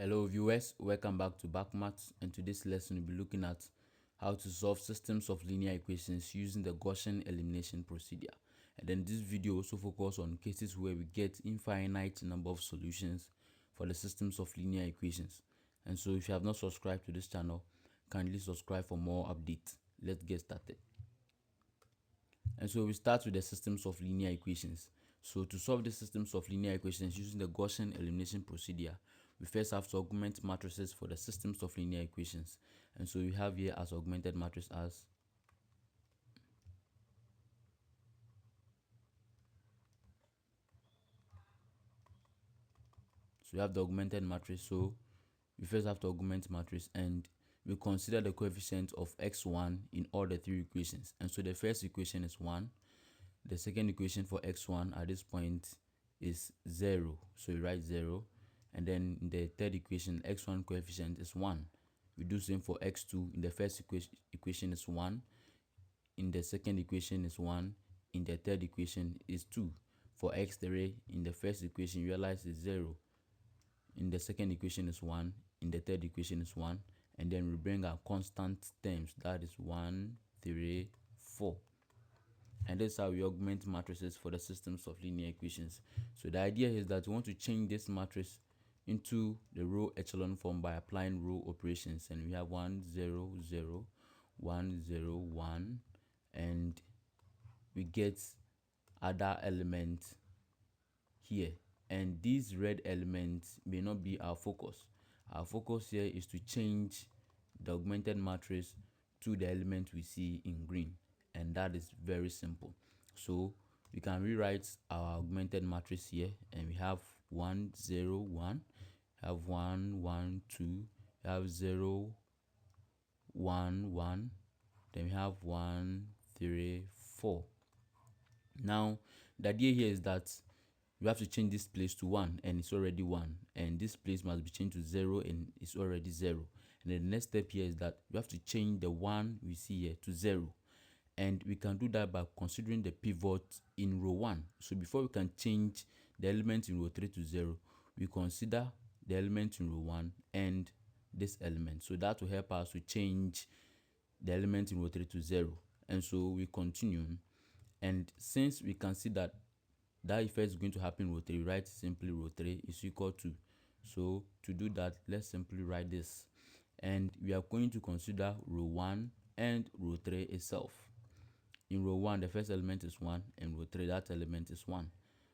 Hello viewers, welcome back to BakoMaths, and today's lesson we'll be looking at how to solve systems of linear equations using the Gaussian elimination procedure. And then this video also focuses on cases where we get infinite number of solutions for the systems of linear equations. And so if you have not subscribed to this channel, kindly subscribe for more updates. Let's get started. And so we start with the systems of linear equations. So to solve the systems of linear equations using the Gaussian elimination procedure, we first have to augment matrices for the systems of linear equations. And so we have here as augmented matrix as we have the augmented matrix. So we first have to augment matrix, and we consider the coefficient of x1 in all the three equations. And so the first equation is 1. The second equation for x1 at this point is 0. So we write 0. And then in the third equation, x1 coefficient is 1. We do same for x2. In the first equation is 1. In the second equation is 1. In the third equation is 2. For x3, in the first equation, you realize is 0. In the second equation is 1. In the third equation is 1. And then we bring our constant terms. That is 1, 3, 4. And that's how we augment matrices for the systems of linear equations. So the idea is that we want to change this matrix into the row echelon form by applying row operations. And we have 1, 0, 0, 1, 0, 1. And we get other elements here. And these red elements may not be our focus. Our focus here is to change the augmented matrix to the element we see in green. And that is very simple. So we can rewrite our augmented matrix here, and we have 1, 0, 1, have 1, 1, 2, we have 0, 1, 1, then we have 1, 3, 4. Now the idea here is that we have to change this place to 1, and it's already 1, and this place must be changed to 0, and it's already 0. And then the next step here is that we have to change the 1 we see here to 0. And we can do that by considering the pivot in row 1. So before we can change the element in row 3 to 0, we consider the element in row 1 and this element. So that will help us to change the element in row 3 to 0. And so we continue. And since we can see that that effect is going to happen in row 3, write simply row 3 is equal to. So to do that, let's simply write this. And we are going to consider row 1 and row 3 itself. In row 1, the first element is 1, and row 3, that element is 1.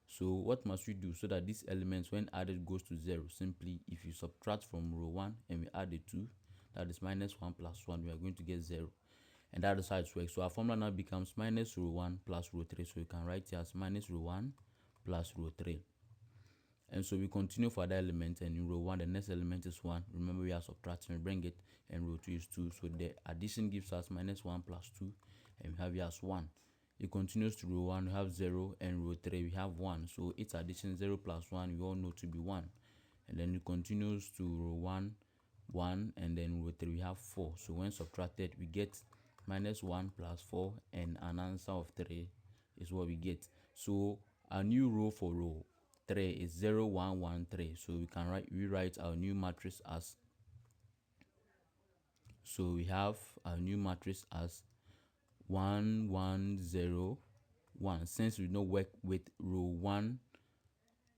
So what must we do so that these elements, when added, goes to 0? Simply, if you subtract from row 1 and we add a 2, that is minus 1 plus 1, we are going to get 0. And that is how it works. So our formula now becomes minus row 1 plus row 3. So you can write it as minus row 1 plus row 3. And so we continue for that element, and in row 1, the next element is 1. Remember, we are subtracting, we bring it, and row 2 is 2. So the addition gives us minus 1 plus 2, and we have here as 1. It continues to row 1, we have 0, and row 3, we have 1. So its addition, 0 plus 1, we all know to be 1. And then it continues to row 1, 1, and then row 3, we have 4. So when subtracted, we get minus 1 plus 4, and an answer of 3 is what we get. So our new row for row 3 is 0, 1, 1, 3. So we can rewrite our new matrix as, so we have our new matrix as 1, 1, 0, 1. Since we don't work with row 1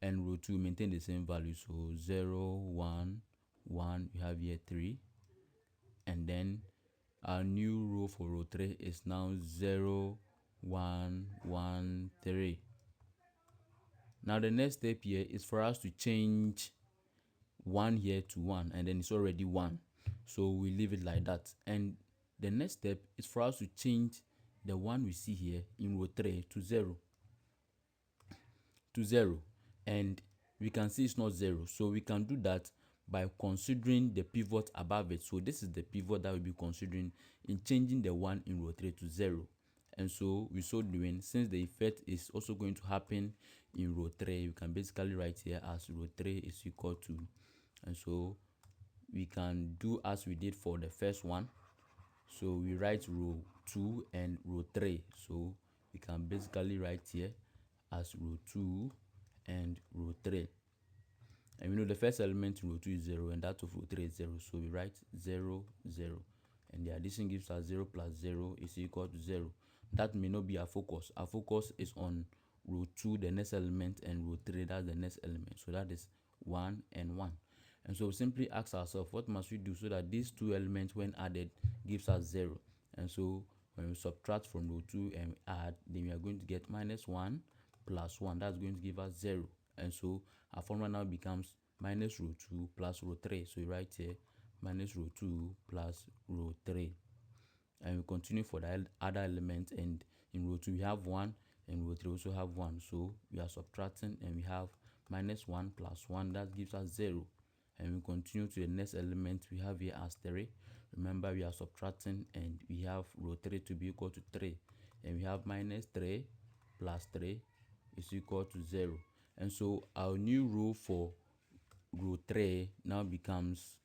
and row 2, maintain the same value. So 0, 1, 1, we have here 3. And then our new row for row 3 is now 0, 1, 1, 3. Now the next step here is for us to change 1 here to 1, and then it's already 1. So we leave it like that. And the next step is for us to change the 1 we see here in row 3 to 0. To 0. And we can see it's not 0. So we can do that by considering the pivot above it. So this is the pivot that we'll be considering in changing the 1 in row 3 to 0. And so we so doing, since the effect is also going to happen in row 3, you can basically write here as row 3 is equal to, and so we can do as we did for the first one. So we write row 2 and row 3. So we can basically write here as row 2 and row 3. And we know the first element in row 2 is 0 and that of row 3 is 0. So we write 0, 0. And the addition gives us 0 plus 0 is equal to 0. That may not be our focus. Our focus is on row 2, the next element, and row 3, that's the next element. So that is 1 and 1. And so we simply ask ourselves, what must we do so that these two elements, when added, gives us 0? And so when we subtract from row 2 and add, then we are going to get minus 1 plus 1. That's going to give us 0. And so our formula now becomes minus row 2 plus row 3. So we write here minus row 2 plus row 3. And we continue for the other element, and in row 2 we have 1 and row 3 also have 1. So we are subtracting and we have minus 1 plus 1. That gives us 0. And we continue to the next element we have here as 3. Remember, we are subtracting and we have row 3 to be equal to 3. And we have minus 3 plus 3 is equal to 0. And so our new row for row 3 now becomes,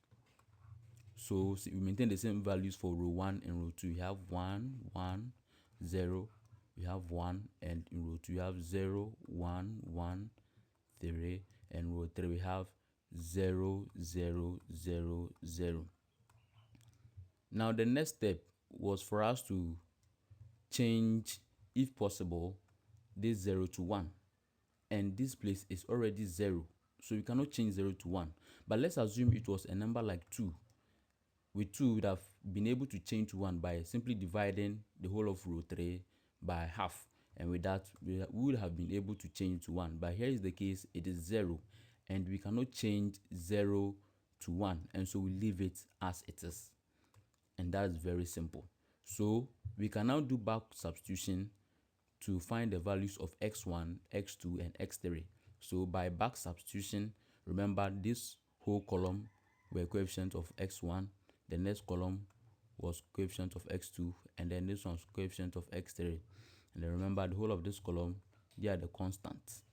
so we maintain the same values for row 1 and row 2. We have 1, 1, 0. We have 1, and in row 2 we have 0, 1, 1, 3. And row 3 we have 0, 0, 0, 0. Now the next step was for us to change, if possible, this 0 to 1. And this place is already 0. So we cannot change 0 to 1. But let's assume it was a number like 2. With 2, we would have been able to change to 1 by simply dividing the whole of row 3 by half. And with that, we would have been able to change to 1. But here is the case, it is 0. And we cannot change 0 to 1. And so we leave it as it is. And that's very simple. So we can now do back substitution to find the values of x1, x2, and x3. So by back substitution, remember this whole column were coefficients of x1, the next column was coefficient of x2, and then this one's coefficient of x3. And then remember the whole of this column, they are the constants.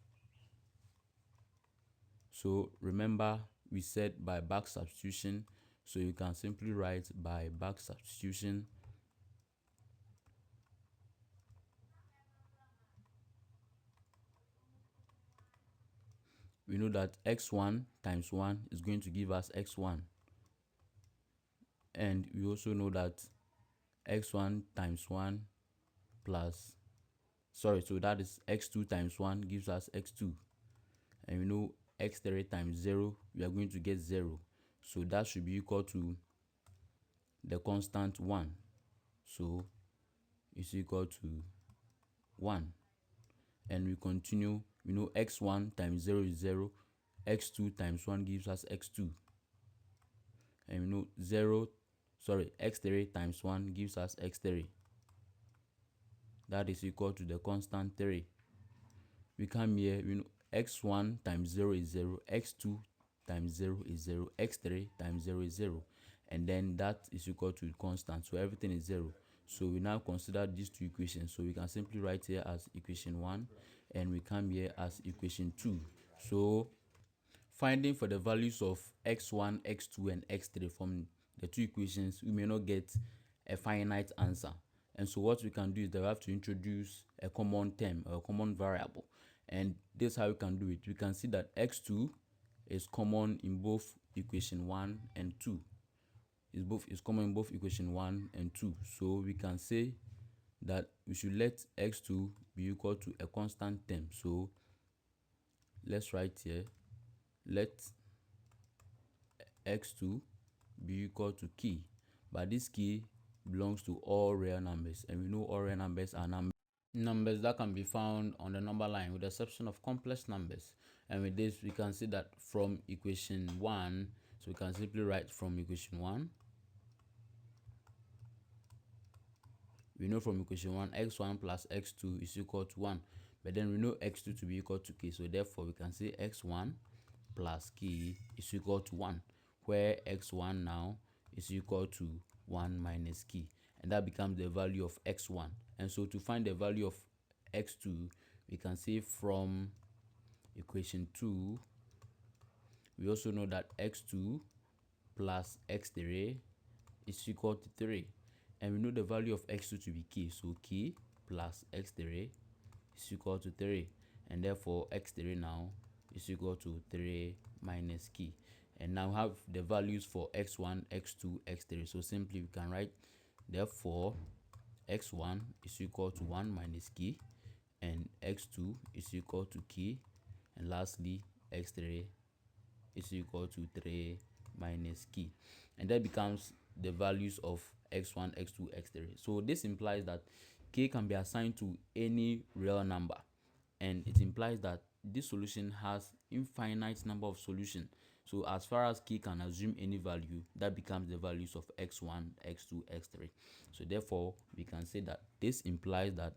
So remember we said by back substitution, so you can simply write by back substitution we know that x1 times 1 is going to give us x1. And we also know that x1 times 1 plus, so that is x2 times 1 gives us x2. And we know x3 times 0, we are going to get 0. So that should be equal to the constant 1. So it's equal to 1. And we continue, we know x1 times 0 is 0, x2 times 1 gives us x2. And we know x3 times 1 gives us x3. That is equal to the constant 3. We come here, we know x1 times 0 is 0, x2 times 0 is 0, x3 times 0 is 0. And then that is equal to constant. So everything is 0. So we now consider these two equations. So we can simply write here as equation 1 and we come here as equation 2. So finding for the values of x1, x2, and x3 from the two equations, we may not get a finite answer. And so what we can do is that we have to introduce a common term or a common variable. And this is how we can do it. We can see that x2 is common in both equation 1 and 2. Is common in both equation 1 and 2. So we can say that we should let x2 be equal to a constant term. So let's write here, let x2 be equal to key. But this key belongs to all real numbers, and we know all real numbers are numbers that can be found on the number line with the exception of complex numbers. And with this we can see that from equation 1, so we can simply write from equation 1, we know from equation 1 x1 plus x2 is equal to 1, but then we know x2 to be equal to k, so therefore we can say x1 plus k is equal to 1, where x1 now is equal to 1 minus k, and that becomes the value of x1. And so to find the value of x2, we can say from equation 2, we also know that x2 plus x3 is equal to 3. And we know the value of x2 to be k, so k plus x3 is equal to 3. And therefore x3 now is equal to 3 minus key. And now we have the values for x1, x2, x3. So simply we can write, therefore x1 is equal to 1 minus key, and x2 is equal to key, and lastly x3 is equal to 3 minus key. And that becomes the values of x1, x2, x3. So this implies that k can be assigned to any real number, and it implies that this solution has infinite number of solutions. So as far as k can assume any value, that becomes the values of x1, x2, x3. So therefore we can say that this implies that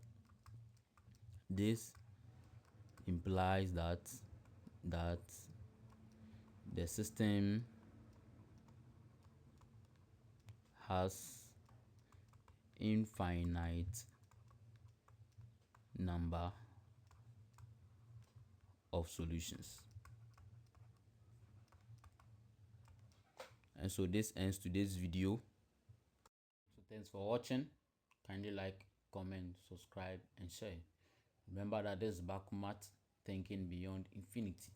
the system has infinite number of solutions. And so this ends today's video. So thanks for watching. Kindly like, comment, subscribe, and share. Remember that this is BakoMaths, thinking beyond infinity.